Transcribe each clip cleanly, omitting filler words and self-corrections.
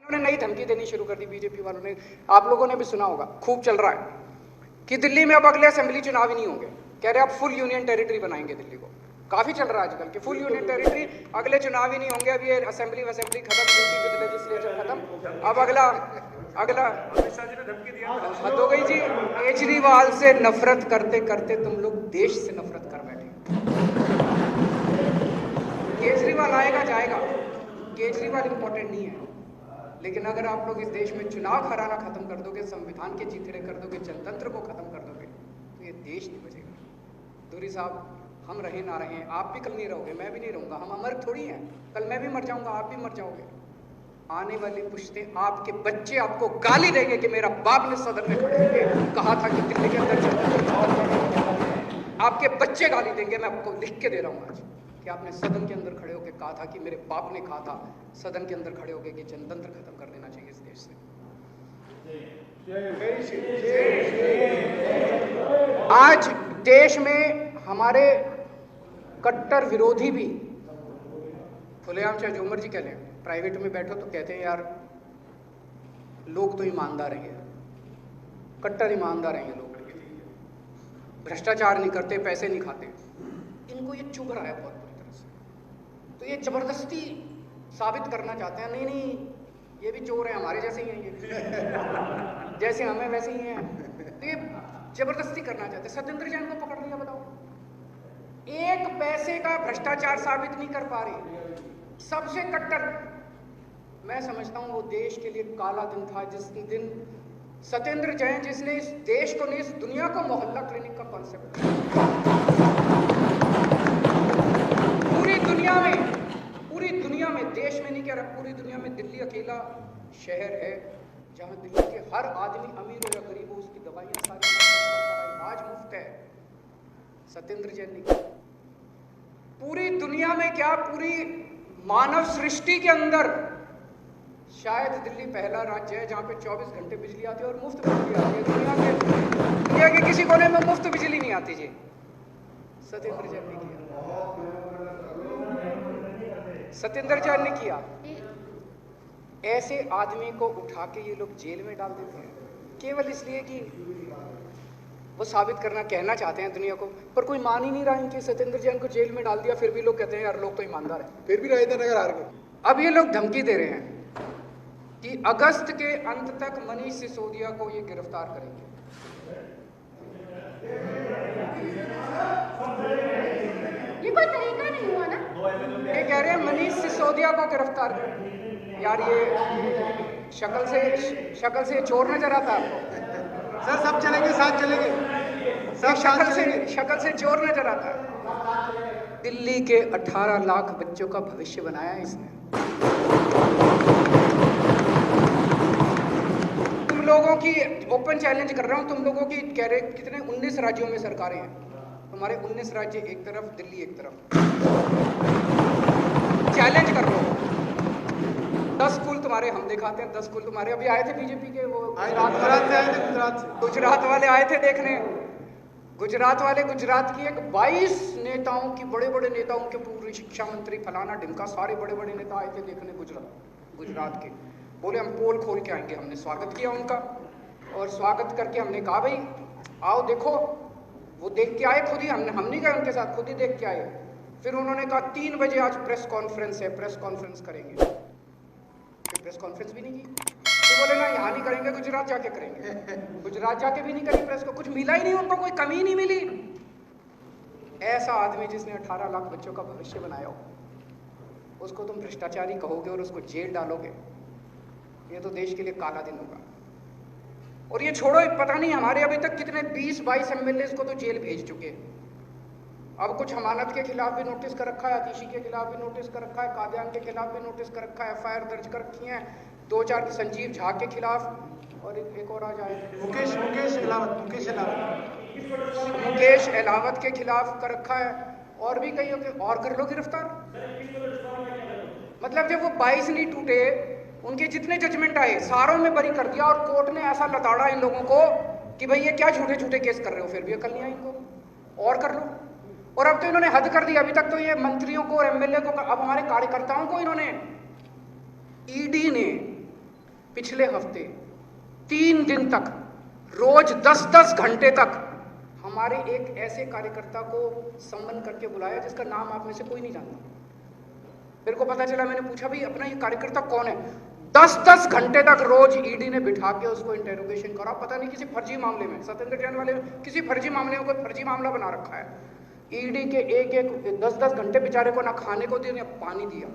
उन्होंने नई धमकी देनी शुरू कर दी बीजेपी वालों ने। आप लोगों ने भी सुना होगा, खूब चल रहा है कि दिल्ली में अब अगले असेंबली चुनाव ही नहीं होंगे। कह रहे अब फुल यूनियन टेरिटरी बनाएंगे दिल्ली को। काफी चल रहा है आजकल कि फुल यूनियन टेरिटरी, अगले चुनाव ही नहीं होंगे। अब ये असेंबली खत्म, यूटी विद लेजिस्लेचर खत्म, अब अगला हद हो गई जी। केजरीवाल से नफरत करते करते तुम लोग देश से नफरत कर बैठे। केजरीवाल आएगा जाएगा, केजरीवाल इंपॉर्टेंट नहीं है, लेकिन अगर आप लोग इस देश में चुनाव हराना खत्म कर दोगे, संविधान के चीथड़े कर दोगे, जनतंत्र को खत्म कर दोगे, तो ये देश नहीं बचेगा। दूरी साहब, हम रहे ना रहे, आप भी कल नहीं रहोगे, मैं भी नहीं रहूंगा, हम अमर थोड़ी हैं। कल मैं भी मर जाऊंगा, आप भी मर जाओगे। आने वाली पुश्तें, आपके बच्चे आपको गाली देंगे कि मेरा बाप ने सदन में खड़े होकर कहा था कि दिल्ली के अंदर आपके बच्चे गाली देंगे। मैं आपको लिख के दे रहा हूं आज कि आपने सदन के अंदर खड़े होकर कहा था कि मेरे बाप ने कहा था सदन के अंदर खड़े होकर कि जनतंत्र खत्म कर देना चाहिए इस देश से। आज देश में हमारे कट्टर विरोधी भी खुलेआम, चाहे जो मर्जी कह लें, प्राइवेट में बैठो तो कहते हैं यार लोग तो ईमानदार हैं, कट्टर ईमानदार हैं लोग, भ्रष्टाचार नहीं करते, पैसे नहीं खाते। इनको ये चुभ रहा है बहुत बुरी तरह से। तो ये जबरदस्ती साबित करना चाहते हैं, नहीं नहीं ये भी चोर है, हमारे जैसे ही हैं ये जैसे हमें वैसे ही हैं। तो ये जबरदस्ती करना चाहते हैं। सत्येंद्र जैन को पकड़ लिया, बताओ, एक पैसे का भ्रष्टाचार साबित नहीं कर पा रहे, सबसे कट्टर। मैं समझता हूं वो देश के लिए काला दिन था जिस दिन सत्येंद्र जैन, जिसने इस देश को नहीं इस दुनिया को मोहल्ला क्लिनिक का कॉन्सेप्ट, पूरी दुनिया में, देश में नहीं कह रहा, पूरी दुनिया में दिल्ली अकेला शहर है जहां दिल्ली के हर आदमी, अमीर हो या गरीब हो, उसकी दवाइयां सारी, इलाज मुफ्त है। सत्येंद्र जैन ने किया। पूरी दुनिया में क्या, पूरी मानव सृष्टि के अंदर शायद दिल्ली पहला राज्य है जहां पे 24 घंटे बिजली आती है और मुफ्त बिजली आती है। दुनिया के किसी कोने में मुफ्त बिजली नहीं आती जी। सत्येंद्र जैन ने किया, सत्येंद्र जैन ने किया। ऐसे आदमी को उठा के ये लोग जेल में डाल देते हैं केवल इसलिए कि वो साबित करना, कहना चाहते हैं दुनिया को, पर कोई मान ही नहीं रहा कि सत्येंद्र जैन को जेल में डाल दिया, फिर भी लोग कहते हैं यार लोग तो ईमानदार है, फिर भी राजनीति नगर हार गए। अब ये लोग धमकी दे रहे हैं कि अगस्त के अंत तक मनीष सिसोदिया को ये गिरफ्तार करेंगे। ये कोई तरीका नहीं हुआ ना। ये कह रहे हैं मनीष सिसोदिया को गिरफ्तार करेंगे। यार ये शक्ल से चोर नजर आता है आपको? सर सब चलेंगे, साथ चलेंगे, सब शक्ल से चोर नजर आता है। दिल्ली के 18 लाख बच्चों का भविष्य बनाया है इसने। तुम लोगों की ओपन चैलेंज कर रहा हूं, तुम लोगों की कह रहे कितने 19 राज्यों में सरकारें हैं, तुम्हारे 19 राज्य एक तरफ, दिल्ली एक तरफ। चैलेंज कर लो, 10 स्कूल तुम्हारे हम दिखाते हैं, 10 स्कूल तुम्हारे। अभी आए थे बीजेपी के वो गुजरात वाले आए थे देखने। गुजरात वाले, गुजरात की एक 22 नेताओं की, बड़े बड़े नेताओं के, पूर्व शिक्षा मंत्री फलाना ढिमका, सारे बड़े बड़े नेता आए थे देखने गुजरात के। बोले हम पोल खोल के आएंगे। हमने स्वागत किया उनका, और स्वागत करके हमने कहा भाई आओ देखो। वो देख के आए खुद ही, हम नहीं गए उनके साथ, खुद ही देख के आए। फिर उन्होंने कहा 3 बजे आज प्रेस कॉन्फ्रेंस है, प्रेस कॉन्फ्रेंस करेंगे। फिर प्रेस कॉन्फ्रेंस भी नहीं की। तो बोले ना यहाँ नहीं करेंगे, गुजरात जाके करेंगे। गुजरात जाके भी नहीं करी प्रेस को, कुछ मिला ही नहीं उनको, कोई कमी नहीं मिली। ऐसा आदमी जिसने 18 लाख बच्चों का भविष्य बनाया हो, उसको तुम भ्रष्टाचारी कहोगे और उसको जेल डालोगे, ये तो देश के लिए काला दिन होगा। और ये छोड़ो, पता नहीं हमारे अभी तक कितने 20-22 एमएलए को तो जेल भेज चुके हैं। अब कुछ हमानत के खिलाफ भी नोटिस कर रखा है, आतिशी के खिलाफ भी नोटिस कर रखा है, कादियान के खिलाफ भी नोटिस कर रखा है, एफआईआर दर्ज कर रखी है 2-4 संजीव झा के खिलाफ, और एक और आ जाए मुकेश अहलावत के खिलाफ कर रखा है, और भी कई और कर लो गिरफ्तार। मतलब जब वो 22 नहीं टूटे, उनके जितने जजमेंट आए सारों में बरी कर दिया, और कोर्ट ने ऐसा लताड़ा इन लोगों को कि भाई ये क्या झूठे झूठे केस कर रहे हो, फिर भी अकल नहीं आई इनको, और कर लो। और अब तो इन्होंने हद कर दी। अभी तक तो ये मंत्रियों को और एमएलए को, अब हमारे कार्यकर्ताओं को इन्होंने, ईडी ने पिछले हफ्ते 3 दिन तक रोज 10-10 घंटे तक हमारे एक ऐसे कार्यकर्ता को सम्मन करके बुलाया जिसका नाम आप में से कोई नहीं जानता। मेरे को पता चला, मैंने पूछा भाई अपना ये कार्यकर्ता कौन है। 10-10 घंटे तक रोज ईडी ने बिठा के उसको इंटेरोगेशन करा, पता नहीं किसी फर्जी मामले में, सत्येंद्र जैन वाले किसी फर्जी मामले में कोई फर्जी मामला बना रखा है। ईडी के एक 10-10 घंटे बेचारे को ना खाने को दिया ना पानी दिया।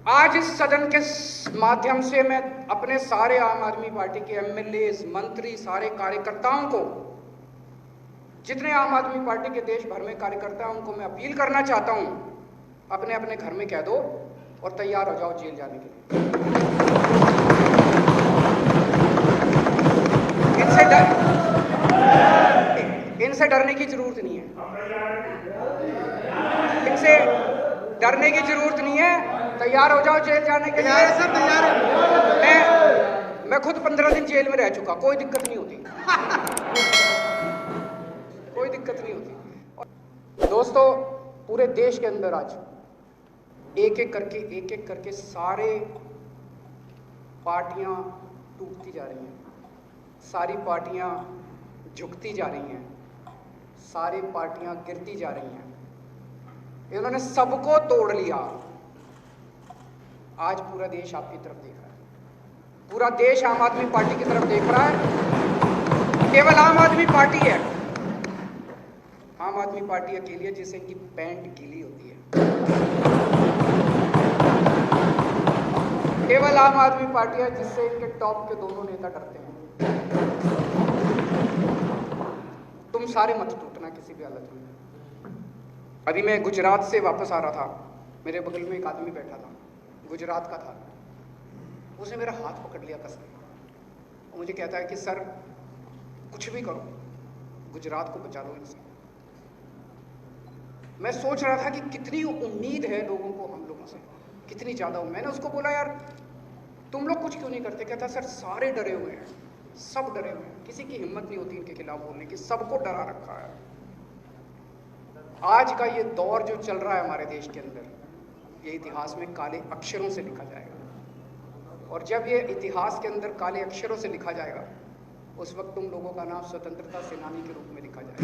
आज इस सदन के माध्यम से मैं अपने सारे आम आदमी पार्टी के एमएलए, मंत्री, सारे कार्यकर्ताओं को, जितने आम आदमी पार्टी के देश भर में कार्यकर्ता हैं, उनको मैं अपील करना चाहता हूं, अपने अपने घर में कह दो और तैयार हो जाओ जेल जाने के लिए। इनसे डरने की जरूरत नहीं है, इनसे डरने की जरूरत नहीं है। तैयार हो जाओ जेल जाने के लिए। सब तैयार है। मैं खुद 15 दिन जेल में रह चुका, कोई दिक्कत नहीं होती, कोई दिक्कत नहीं होती। दोस्तों, पूरे देश के अंदर आज एक एक करके सारे पार्टियां टूटती जा रही हैं, सारी पार्टियां झुकती जा रही हैं, सारी पार्टियां गिरती जा रही हैं। इन्होंने सबको तोड़ लिया। आज पूरा देश आपकी तरफ देख रहा है, पूरा देश आम आदमी पार्टी की तरफ देख रहा है। केवल आम आदमी पार्टी है, आम आदमी पार्टी अकेली है जिससे इनकी पैंट गीली होती है। केवल आम आदमी पार्टी है जिससे इनके टॉप के दोनों नेता डरते हैं। तुम सारे मत टूटना किसी भी हालत में। अभी मैं गुजरात से वापस आ रहा था, मेरे बगल में एक आदमी बैठा था, गुजरात का था। उसने मेरा हाथ पकड़ लिया कस के और मुझे कहता है कि सर कुछ भी करो, गुजरात को बचा लो इनसे। मैं सोच रहा था कि कितनी उम्मीद है लोगों को हम लोगों से, कितनी ज्यादा। मैंने उसको बोला यार तुम लोग कुछ क्यों नहीं करते? कहता सर सारे डरे हुए हैं, सब डरे हुए हैं, किसी की हिम्मत नहीं होती इनके खिलाफ बोलने की, सबको डरा रखा है। आज का ये दौर जो चल रहा है हमारे देश के अंदर, ये इतिहास में काले अक्षरों से लिखा जाएगा। और जब ये इतिहास के अंदर काले अक्षरों से लिखा जाएगा, उस वक्त तुम लोगों का नाम स्वतंत्रता सेनानी के रूप में लिखा जाएगा।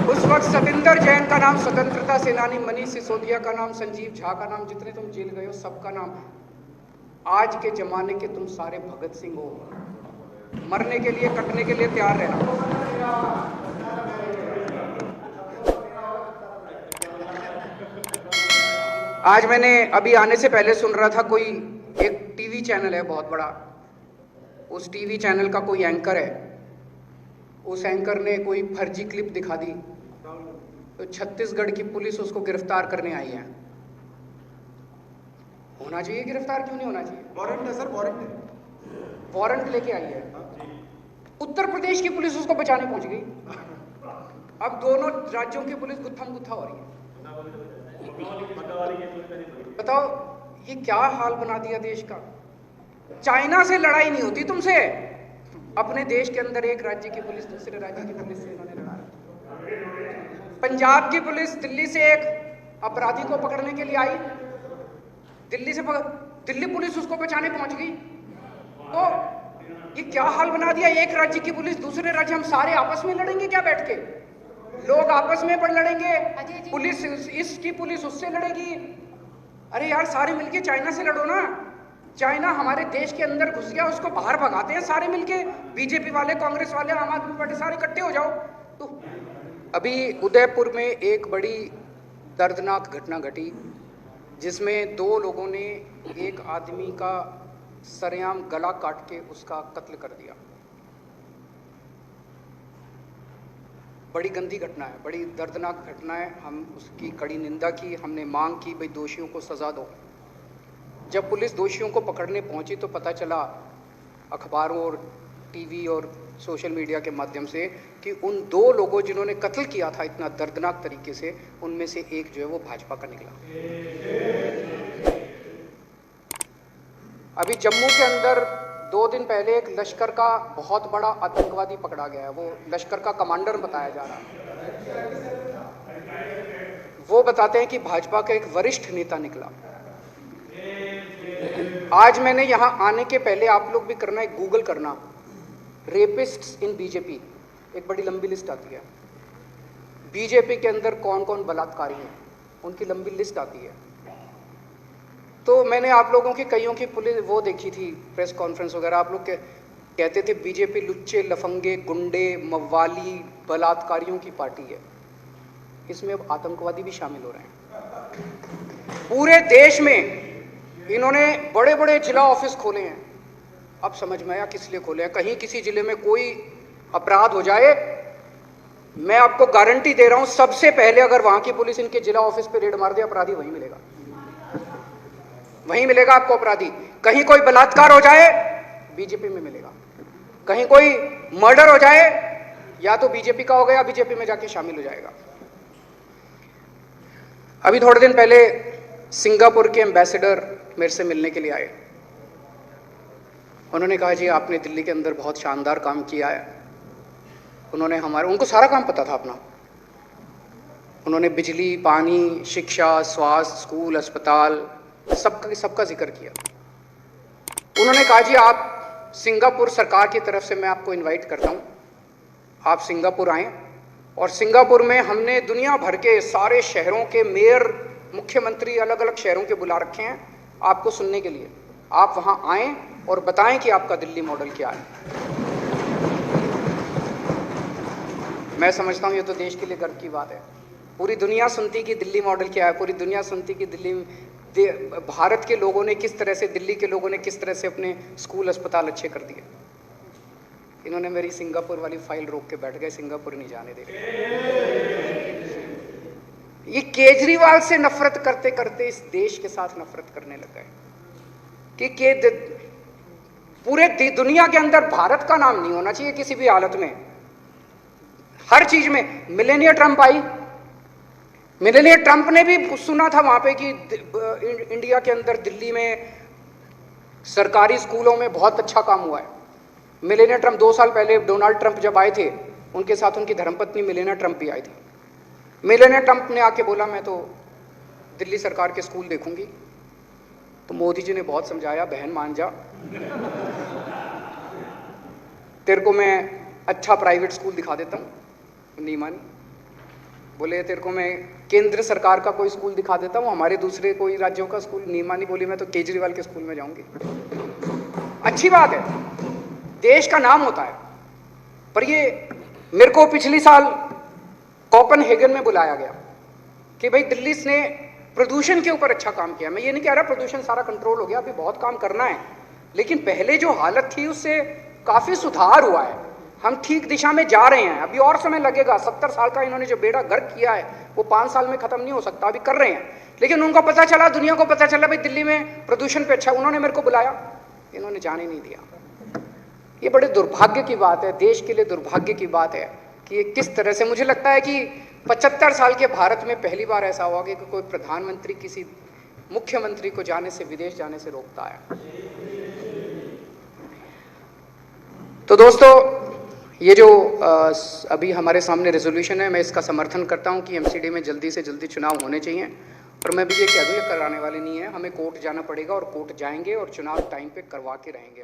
उस वक्त सत्येंद्र जैन का नाम स्वतंत्रता सेनानी, मनीष सिसोदिया का नाम, संजीव झा का नाम, जितने तुम जेल गए हो सबका नाम। आज के जमाने के तुम सारे भगत सिंह हो, मरने के लिए, कटने के लिए तैयार रहना। आज मैंने अभी आने से पहले सुन रहा था, कोई एक टीवी चैनल है बहुत बड़ा, उस टीवी चैनल का कोई एंकर है, उस एंकर ने कोई फर्जी क्लिप दिखा दी, तो छत्तीसगढ़ की पुलिस उसको गिरफ्तार करने आई है। होना चाहिए गिरफ्तार, क्यों नहीं होना चाहिए? वारंट है सर, वारंट है, वारंट लेके आई है। उत्तर प्रदेश की पुलिस उसको बचाने पहुंच गई। अब दोनों राज्यों की पुलिस गुत्थम गुत्था हो रही है। बताओ ये क्या हाल बना दिया देश का। चाइना से लड़ाई नहीं होती तुमसे, अपने देश के अंदर एक राज्य की पुलिस दूसरे राज्य की पुलिस से इन्होंने लड़ा रखा। पंजाब की पुलिस दिल्ली से एक अपराधी को पकड़ने के लिए आई, दिल्ली पुलिस उसको बचाने पहुंच गई। तो ये क्या हाल बना दिया, एक राज्य की पुलिस दूसरे राज्य, हम सारे आपस में लड़ेंगे क्या बैठ के? लोग आपस में पर लड़ेंगे, पुलिस इसकी पुलिस उससे लड़ेगी। अरे यार सारे मिलके चाइना से लड़ो ना। चाइना हमारे देश के अंदर घुस गया, उसको बाहर भगाते हैं सारे मिलके, बीजेपी वाले, कांग्रेस वाले, आम आदमी पार्टी, सारे इकट्ठे हो जाओ। तो अभी उदयपुर में एक बड़ी दर्दनाक घटना घटी, जिसमें 2 लोगों ने एक आदमी का सरेआम गला काट के उसका कत्ल कर दिया। बड़ी गंदी घटना है, बड़ी दर्दनाक घटना है। हम उसकी कड़ी निंदा की, हमने मांग की भाई दोषियों को सजा दो। जब पुलिस दोषियों को पकड़ने पहुंची तो पता चला अखबारों और टीवी और सोशल मीडिया के माध्यम से कि उन 2 लोगों जिन्होंने कत्ल किया था इतना दर्दनाक तरीके से, उनमें से एक जो है वो भाजपा का निकला। अभी जम्मू के अंदर 2 दिन पहले एक लश्कर का बहुत बड़ा आतंकवादी पकड़ा गया है, वो लश्कर का कमांडर बताया जा रहा है। वो बताते हैं कि भाजपा का एक वरिष्ठ नेता निकला। आज मैंने यहाँ आने के पहले, आप लोग भी करना, एक गूगल करना, रेपिस्ट्स इन बीजेपी, एक बड़ी लंबी लिस्ट आती है। बीजेपी के अंदर कौन कौन बलात्कारी हैं, उनकी लंबी लिस्ट आती है। तो मैंने आप लोगों की कईयों की पुलिस वो देखी थी, प्रेस कॉन्फ्रेंस वगैरह, आप लोग कहते थे बीजेपी लुच्चे, लफंगे, गुंडे, मव्वाली, बलात्कारियों की पार्टी है। इसमें अब आतंकवादी भी शामिल हो रहे हैं। पूरे देश में इन्होंने बड़े बड़े जिला ऑफिस खोले हैं। अब समझ में आया किस लिए खोले हैं। कहीं किसी जिले में कोई अपराध हो जाए, मैं आपको गारंटी दे रहा हूं, सबसे पहले अगर वहां की पुलिस इनके जिला ऑफिस पे रेड मार दे, अपराधी वहीं मिलेगा, वहीं मिलेगा आपको अपराधी। कहीं कोई बलात्कार हो जाए, बीजेपी में मिलेगा। कहीं कोई मर्डर हो जाए, या तो बीजेपी का हो गया, बीजेपी में जाके शामिल हो जाएगा। अभी थोड़े दिन पहले सिंगापुर के एम्बेसडर मेरे से मिलने के लिए आए। उन्होंने कहा जी आपने दिल्ली के अंदर बहुत शानदार काम किया है। उन्होंने उनको सारा काम पता था अपना। उन्होंने बिजली, पानी, शिक्षा, स्वास्थ्य, स्कूल, अस्पताल, सबका जिक्र किया। उन्होंने कहा जी आप सिंगापुर सरकार की तरफ से मैं आपको इनवाइट करता हूं, आप सिंगापुर आएं, और सिंगापुर में हमने दुनिया भर के सारे शहरों के मेयर, मुख्यमंत्री अलग अलग शहरों के बुला रखे हैं आपको सुनने के लिए। आप वहां आएं और बताएं कि आपका दिल्ली मॉडल क्या है। मैं समझता हूं ये तो देश के लिए गर्व की बात है। पूरी दुनिया सुनती कि दिल्ली मॉडल क्या है, पूरी दुनिया सुनती कि भारत के लोगों ने किस तरह से, दिल्ली के लोगों ने किस तरह से अपने स्कूल, अस्पताल अच्छे कर दिए। इन्होंने मेरी सिंगापुर वाली फाइल रोक के बैठ गए, सिंगापुर नहीं जाने दे रहे। ये केजरीवाल से नफरत करते करते इस देश के साथ नफरत करने लग गए कि पूरे दुनिया के अंदर भारत का नाम नहीं होना चाहिए किसी भी हालत में, हर चीज में। मिलेनिया ट्रंप आई, मिलेनिया ट्रंप ने भी सुना था वहां पे कि इंडिया के अंदर दिल्ली में सरकारी स्कूलों में बहुत अच्छा काम हुआ है। मिलेनिया ट्रंप 2 साल पहले डोनाल्ड ट्रंप जब आए थे, उनके साथ उनकी धर्मपत्नी मिलेनिया ट्रंप भी आई थी। मिलेनिया ट्रंप ने आके बोला मैं तो दिल्ली सरकार के स्कूल देखूंगी। तो मोदी जी ने बहुत समझाया, बहन मान जा, तेरे को मैं अच्छा प्राइवेट स्कूल दिखा देता हूं। नहीं मानी। बोले तेरे को मैं केंद्र सरकार का कोई स्कूल दिखा देता हूं, हमारे दूसरे कोई राज्यों का स्कूल। नहीं मानी। बोली मैं तो केजरीवाल के स्कूल में जाऊंगी। अच्छी बात है, देश का नाम होता है। पर ये मेरे को पिछली साल कोपेनहेगन में बुलाया गया कि भाई दिल्ली ने प्रदूषण के ऊपर अच्छा काम किया। मैं ये नहीं कह रहा प्रदूषण सारा कंट्रोल हो गया, अभी बहुत काम करना है, लेकिन पहले जो हालत थी उससे काफी सुधार हुआ है। हम ठीक दिशा में जा रहे हैं। अभी और समय लगेगा। 70 साल का इन्होंने जो बेड़ा गर्क किया है वो 5 साल में खत्म नहीं हो सकता। अभी कर रहे हैं, लेकिन उनको पता चला, दुनिया को पता चला भाई दिल्ली में प्रदूषण पे अच्छा। उन्होंने मेरे को बुलाया, इन्होंने जाने नहीं दिया। ये बड़े दुर्भाग्य की बात है, देश के लिए दुर्भाग्य की बात है कि ये किस तरह से, मुझे लगता है कि 75 साल के भारत में पहली बार ऐसा हुआ कि कोई प्रधानमंत्री किसी मुख्यमंत्री को जाने से, विदेश जाने से रोकता है। तो दोस्तों, ये जो अभी हमारे सामने रेजोल्यूशन है, मैं इसका समर्थन करता हूं कि एमसीडी में जल्दी से जल्दी चुनाव होने चाहिए। और मैं भी ये कह दूं, ये कराने वाले नहीं है, हमें कोर्ट जाना पड़ेगा और कोर्ट जाएंगे और चुनाव टाइम पे करवा के रहेंगे।